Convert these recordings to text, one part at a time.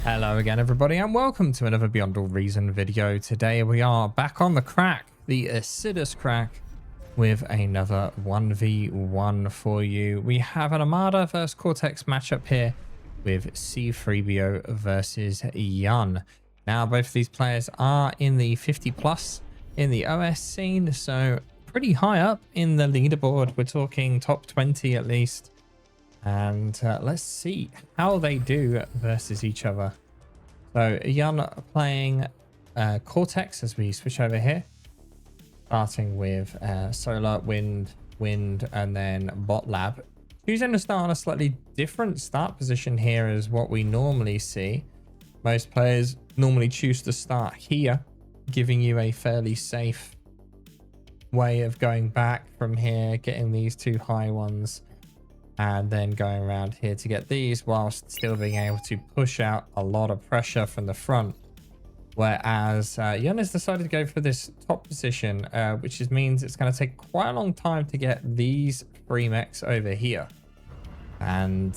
Hello again everybody and welcome to another Beyond All Reason video. Today we are back on the crack, the Isidis Crack, with another 1v1 for you. We have an Armada versus Cortex matchup here with C3b0 versus Yun. Now both of these players are in the 50 plus in the OS scene, so pretty high up in the leaderboard. We're talking top 20 at least. And let's see how they do versus each other. So Yun playing Cortex as we switch over here. Starting with Solar, Wind, and then Bot Lab. Choosing to start on a slightly different start position here is what we normally see. Most players normally choose to start here, giving you a fairly safe way of going back from here, getting these two high ones, and then going around here to get these whilst still being able to push out a lot of pressure from the front. Whereas Yun has decided to go for this top position, which means it's going to take quite a long time to get these free mechs over here. And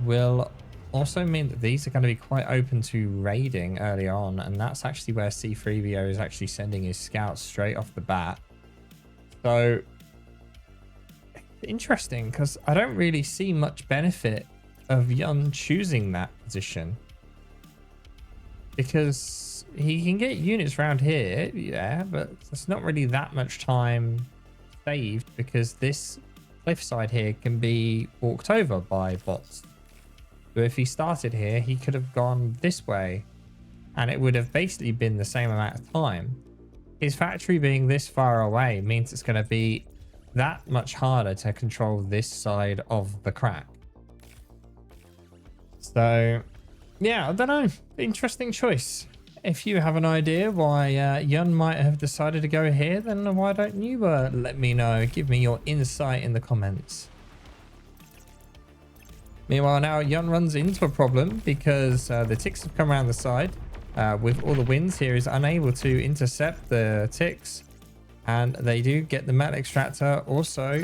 will also mean that these are going to be quite open to raiding early on. And that's actually where C3b0 is actually sending his scouts straight off the bat. So interesting, because I don't really see much benefit of Yun choosing that position, because he can get units around here, yeah, but it's not really that much time saved, because this cliffside here can be walked over by bots. So if he started here, he could have gone this way and it would have basically been the same amount of time. His factory being this far away means it's going to be that much harder to control this side of the crack. So yeah, I don't know, interesting choice. If you have an idea why Yun might have decided to go here, then why don't you let me know, give me your insight in the comments. Meanwhile, now Yun runs into a problem because the ticks have come around the side with all the winds here, is unable to intercept the ticks. And they do get the metal extractor. Also,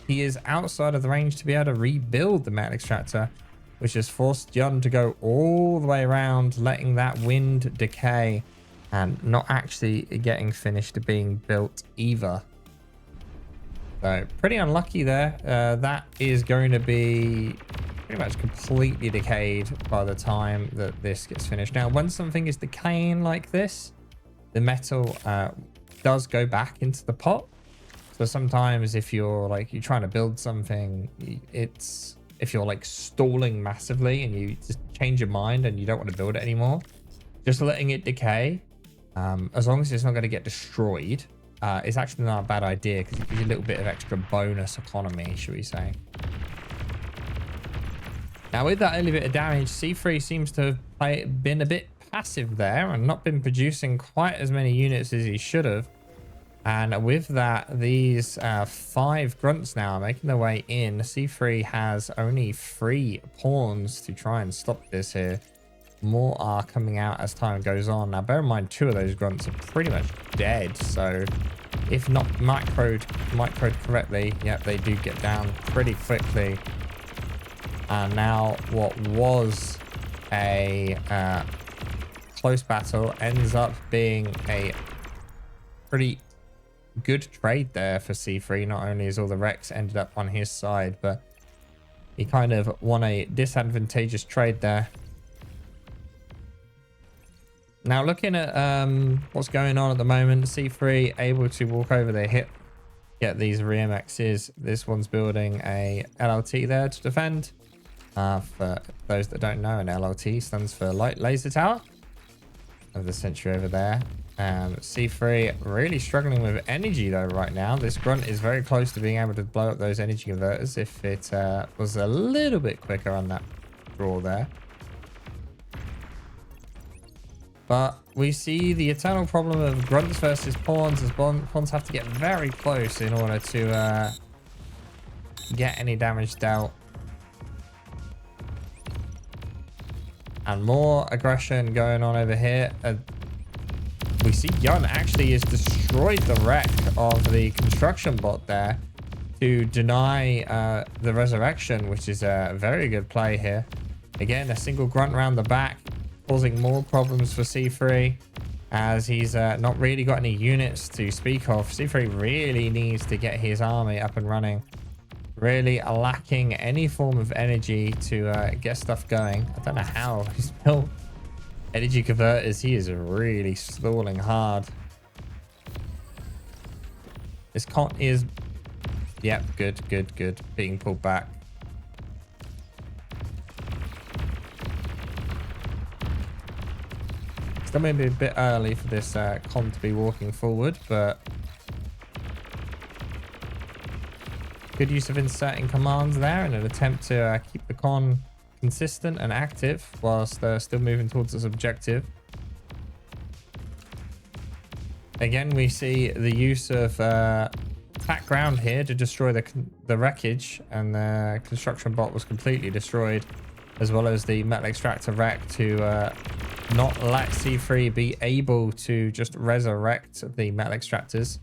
he is outside of the range to be able to rebuild the metal extractor, which has forced Yun to go all the way around, letting that wind decay and not actually getting finished being built either. So pretty unlucky there. That is going to be pretty much completely decayed by the time that this gets finished. Now, when something is decaying like this, the metal does go back into the pot. So sometimes if you're trying to build something, if you're like stalling massively and you just change your mind and you don't want to build it anymore, just letting it decay, as long as it's not going to get destroyed, is actually not a bad idea, because it gives you a little bit of extra bonus economy, should we say. Now with that early bit of damage, C3 seems to have been a bit passive there and not been producing quite as many units as he should have. And with that, these 5 grunts now are making their way in. C3 has only 3 pawns to try and stop this here. More are coming out as time goes on. Now bear in mind, 2 of those grunts are pretty much dead, so if not microed correctly, yep, they do get down pretty quickly. And now what was a close battle ends up being a pretty good trade there for C3. Not only is all the wrecks ended up on his side, but he kind of won a disadvantageous trade there. Now looking at what's going on at the moment, C3 able to walk over their hip, get these RMXs. This one's building a LLT there to defend. For those that don't know, an LLT stands for Light Laser Tower of the century over there. C3 really struggling with energy though right now. This grunt is very close to being able to blow up those energy converters if it was a little bit quicker on that draw there. But we see the eternal problem of grunts versus pawns, as pawns have to get very close in order to get any damage dealt. And more aggression going on over here. We see Yun actually has destroyed the wreck of the construction bot there to deny the resurrection, which is a very good play here. Again, a single grunt around the back causing more problems for C3 as he's not really got any units to speak of. C3 really needs to get his army up and running. Really lacking any form of energy to get stuff going. I don't know how he's built energy converters. He is really stalling hard. This con is... Yep, good. Being pulled back. Still maybe a bit early for this con to be walking forward, but good use of inserting commands there in an attempt to keep the con consistent and active whilst still moving towards its objective. Again, we see the use of flat ground here to destroy the wreckage, and the construction bot was completely destroyed, as well as the metal extractor wreck to not let C3 be able to just resurrect the metal extractors,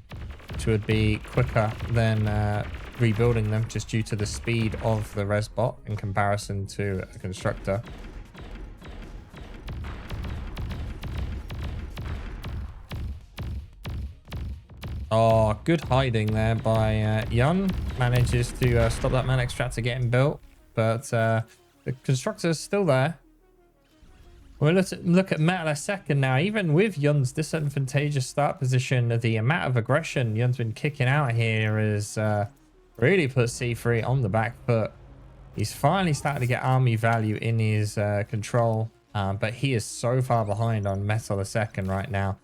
which would be quicker than rebuilding them just due to the speed of the res bot in comparison to a constructor. Oh, good hiding there by Yun. Manages to stop that metal extractor getting built, but the constructor is still there. We'll look at metal a second now. Even with Yun's disadvantageous start position, the amount of aggression Yun's been kicking out here has really put C3 on the back foot. He's finally starting to get army value in his control, but he is so far behind on metal a second right now.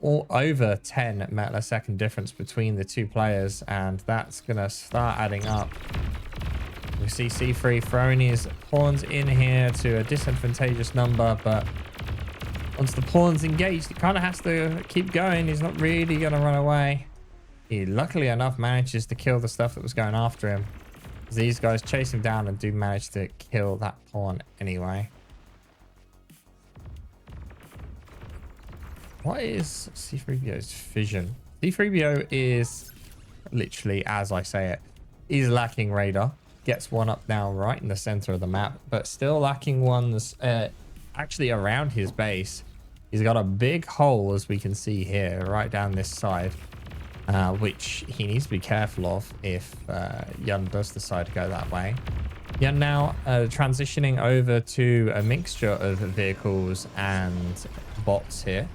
All over 10 metal a second difference between the two players, and that's going to start adding up. We see C3 throwing his pawns in here to a disadvantageous number, but once the pawn's engaged, he kind of has to keep going. He's not really going to run away. He, luckily enough, manages to kill the stuff that was going after him. These guys chase him down and do manage to kill that pawn anyway. What is C3b0's vision? C3b0 is literally, as I say it, is lacking radar. Gets one up now right in the center of the map, but still lacking ones actually around his base. He's got a big hole, as we can see here, right down this side, which he needs to be careful of if Yun does decide to go that way. Yun now transitioning over to a mixture of vehicles and bots here,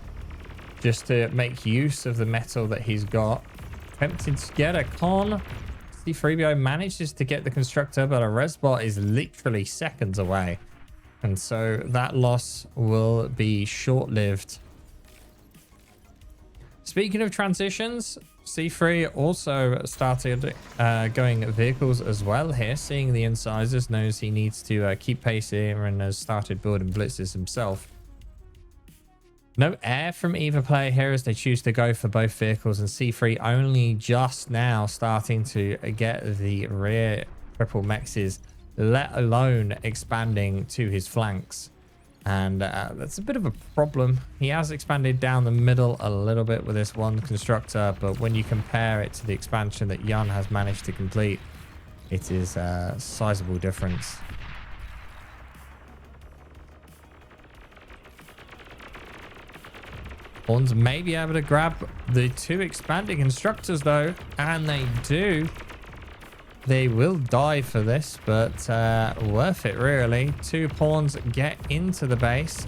just to make use of the metal that he's got. Attempting to get a con. C3b0 manages to get the constructor, but a resbot is literally seconds away. And so that loss will be short-lived. Speaking of transitions, C3 also started going vehicles as well here. Seeing the incisors, knows he needs to keep pace here and has started building blitzes himself. No air from either player here as they choose to go for both vehicles, and C3 only just now starting to get the rear triple mexes, let alone expanding to his flanks. And that's a bit of a problem. He has expanded down the middle a little bit with this one constructor, but when you compare it to the expansion that Yun has managed to complete, it is a sizable difference. Pawns may be able to grab the two expanding constructors though, and they do. They will die for this, but worth it really. Two pawns get into the base.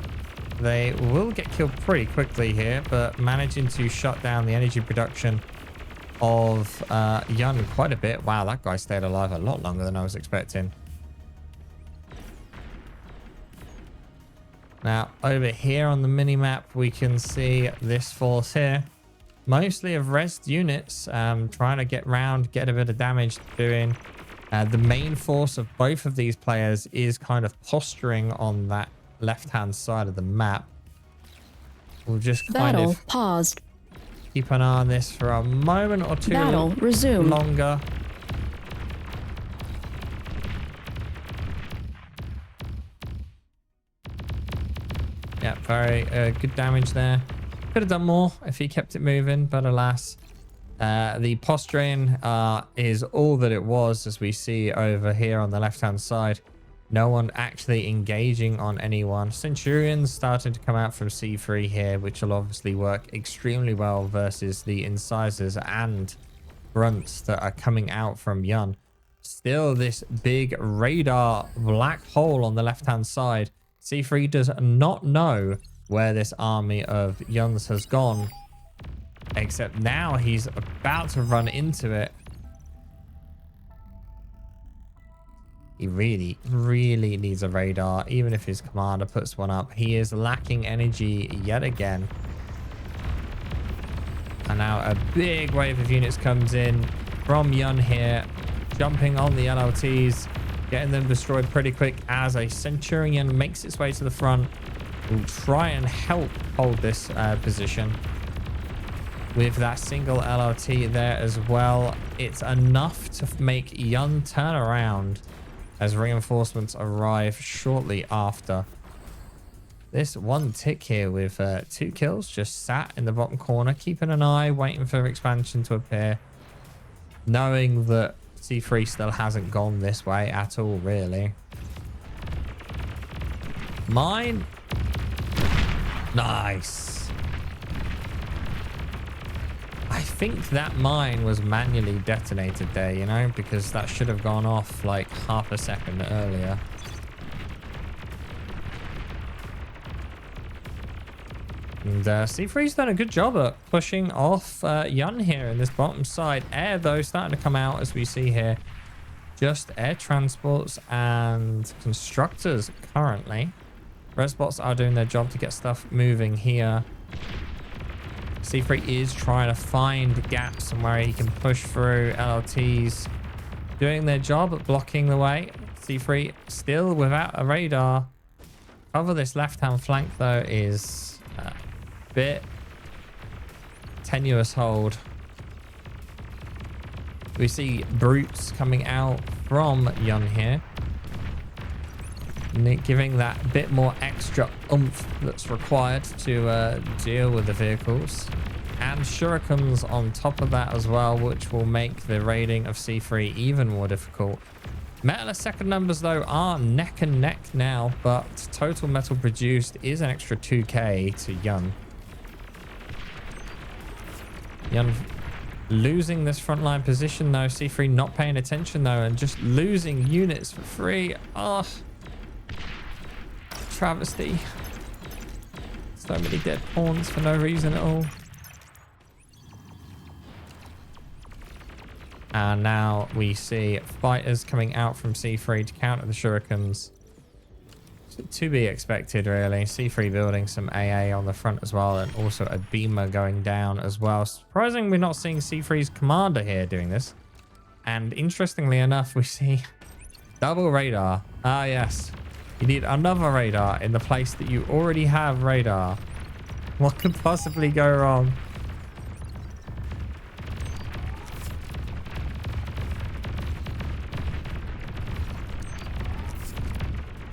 They will get killed pretty quickly here, but managing to shut down the energy production of Yun quite a bit. Wow, that guy stayed alive a lot longer than I was expecting. Now, over here on the mini-map, we can see this force here. Mostly of rest units, trying to get round, get a bit of damage doing. The main force of both of these players is kind of posturing on that left-hand side of the map. We'll just kind of paused. Keep an eye on this for a moment or two resumed. Longer. Yeah, very good damage there. Could have done more if he kept it moving, but alas. The posturing is all that it was, as we see over here on the left-hand side. No one actually engaging on anyone. Centurions starting to come out from C3 here, which will obviously work extremely well versus the incisors and grunts that are coming out from Yun. Still this big radar black hole on the left-hand side. C3 does not know where this army of Yuns has gone, except now he's about to run into it. He really, really needs a radar, even if his commander puts one up. He is lacking energy yet again. And now a big wave of units comes in from Yun here, jumping on the LLTs, getting them destroyed pretty quick as a Centurion makes its way to the front. Will try and help hold this position with that single LLT there as well. It's enough to make Yun turn around as reinforcements arrive shortly after. This one tick here with 2 kills just sat in the bottom corner, keeping an eye, waiting for expansion to appear, knowing that C3 still hasn't gone this way at all, really. Mine. Nice. I think that mine was manually detonated there, you know, because that should have gone off like half a second earlier. And C3's done a good job at pushing off Yun here in this bottom side. Air, though, starting to come out as we see here. Just air transports and constructors currently. Resbots are doing their job to get stuff moving here. C3 is trying to find gaps and where he can push through. LLTs doing their job at blocking the way. C3 still without a radar. Cover this left-hand flank, though, is a bit tenuous hold. We see brutes coming out from Yun here, giving that bit more extra oomph that's required to deal with the vehicles. And shurikens on top of that as well, which will make the raiding of C3 even more difficult. Metal second numbers, though, are neck and neck now, but total metal produced is an extra 2k to Yun. Yun losing this frontline position, though. C3 not paying attention, though, and just losing units for free. Oh, travesty. So many dead pawns for no reason at all. And now we see fighters coming out from C3 to counter the shurikens. To be expected, really. C3 building some AA on the front as well, and also a beamer going down as well. Surprising we're not seeing C3's commander here doing this. And interestingly enough, we see double radar. Ah, yes. You need another radar in the place that you already have radar. What could possibly go wrong?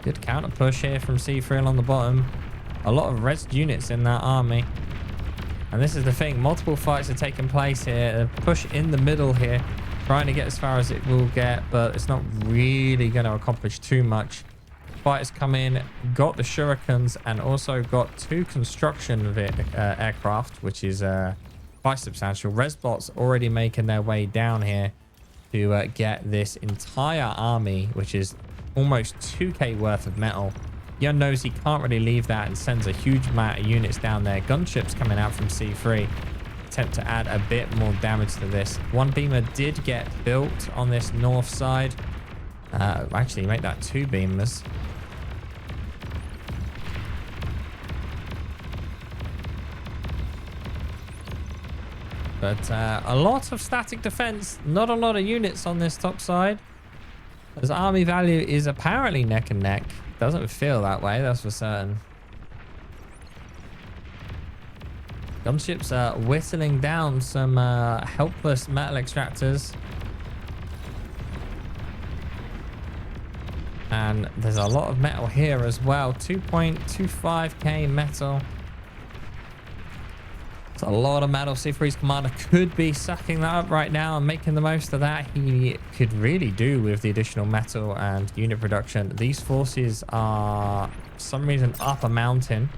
Good counter push here from C3 along the bottom. A lot of res units in that army. And this is the thing. Multiple fights are taking place here. A push in the middle here. Trying to get as far as it will get, but it's not really going to accomplish too much. Fighters come in, got the shurikens, and also got 2 construction aircraft, which is quite substantial. Resbots already making their way down here to get this entire army, which is almost 2k worth of metal. Yun knows he can't really leave that and sends a huge amount of units down there. Gunships coming out from C3. Attempt to add a bit more damage to this. One beamer did get built on this north side. Actually, make that 2 beamers. But a lot of static defense. Not a lot of units on this top side. As army value is apparently neck and neck. Doesn't feel that way, that's for certain. Gunships are whistling down some helpless metal extractors. And there's a lot of metal here as well. 2.25k metal. a lot of metal. C3's commander could be sucking that up right now and making the most of that. He could really do with the additional metal and unit production. These forces are, for some reason, up a mountain.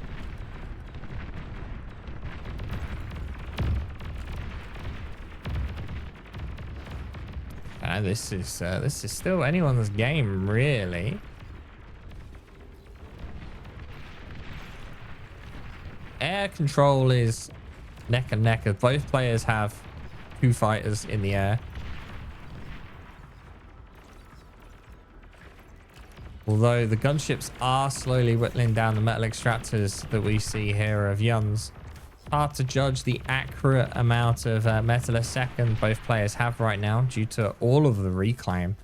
This is still anyone's game, really. Air control is neck and neck, as both players have 2 fighters in the air. Although the gunships are slowly whittling down the metal extractors that we see here of Yuns. Hard to judge the accurate amount of metal a second both players have right now due to all of the reclaim.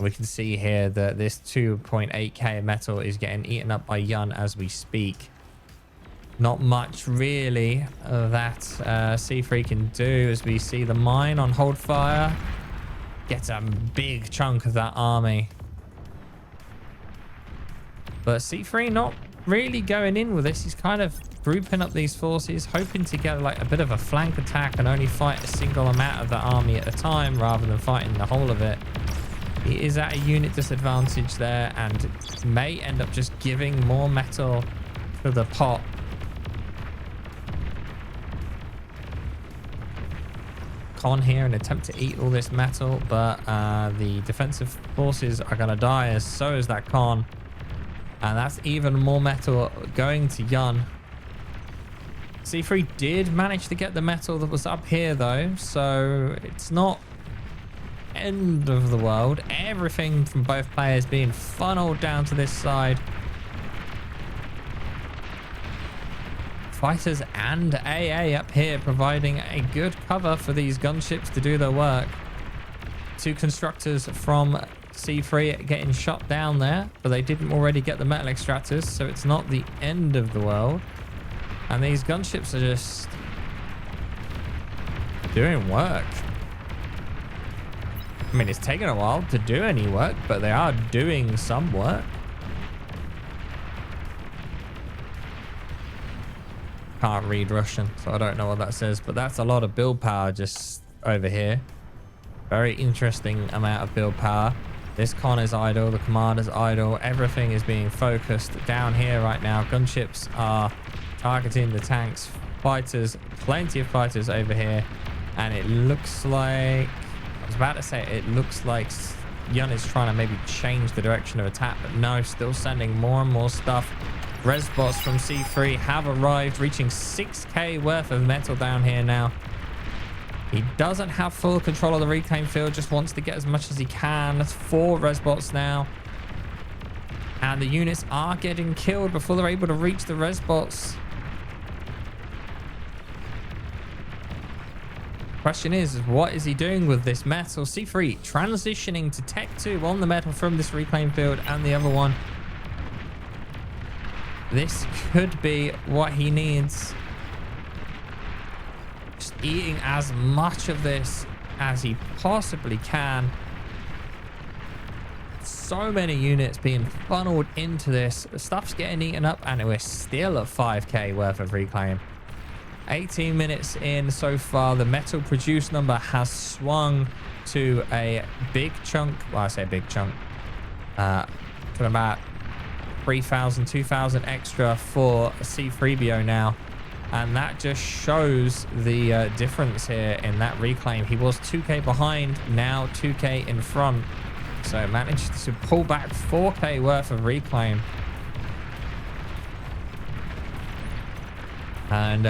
We can see here that this 2.8k metal is getting eaten up by Yun as we speak. Not much really that C3 can do, as we see the mine on hold fire gets a big chunk of that army. But C3 not really going in with this. He's kind of grouping up these forces, hoping to get like a bit of a flank attack and only fight a single amount of the army at a time rather than fighting the whole of it. He is at a unit disadvantage there and may end up just giving more metal to the pot. Con here and attempt to eat all this metal, but the defensive forces are going to die, as so is that Con. And that's even more metal going to Yun. C3 did manage to get the metal that was up here though, so it's not end of the world. Everything from both players being funneled down to this side. Fighters and AA up here providing a good cover for these gunships to do their work. 2 constructors from C3 getting shot down there, but they didn't already get the metal extractors, so it's not the end of the world. And these gunships are just doing work. I mean, it's taken a while to do any work, but they are doing some work. Can't read Russian, so I don't know what that says, but that's a lot of build power just over here. Very interesting amount of build power. This con is idle, the commander's idle, everything is being focused down here right now. Gunships are targeting the tanks, fighters, plenty of fighters over here, and it looks like, I was about to say, it looks like Yun is trying to maybe change the direction of attack, but no, still sending more and more stuff. Res bots from C3 have arrived, reaching 6k worth of metal down here now. He doesn't have full control of the reclaim field, just wants to get as much as he can. That's 4 res bots now. And the units are getting killed before they're able to reach the res bots. Question is, what is he doing with this metal? C3 transitioning to Tech 2 on the metal from this reclaim field and the other one. This could be what he needs. Just eating as much of this as he possibly can. So many units being funneled into this. The stuff's getting eaten up and we're still at 5k worth of reclaim. 18 minutes in so far. The metal produced number has swung to a big chunk. Well, I say a big chunk. To about 3,000, 2,000 extra for C3b0 now. And that just shows the difference here in that reclaim. He was 2k behind, now 2k in front. So managed to pull back 4k worth of reclaim. And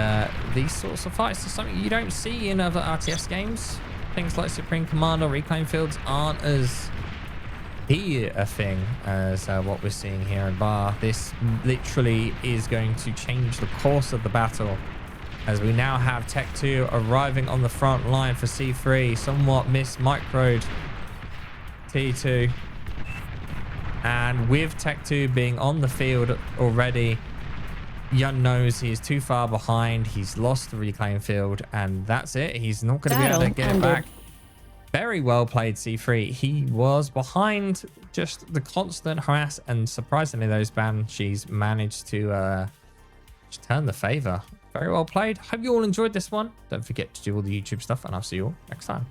these sorts of fights are something you don't see in other RTS games. Things like Supreme Command or reclaim fields aren't as a thing as what we're seeing here in Bar. This literally is going to change the course of the battle, as we now have Tech 2 arriving on the front line for C3. Somewhat microed T2, and with Tech 2 being on the field already, Yun knows he's too far behind. He's lost the reclaim field, and that's it. He's not going to be able to get it back. Very well played, C3. He was behind just the constant harass, and surprisingly, those Banshees managed to just turn the favor Very well played. Hope you all enjoyed this one. Don't forget to do all the YouTube stuff, and I'll see you all next time.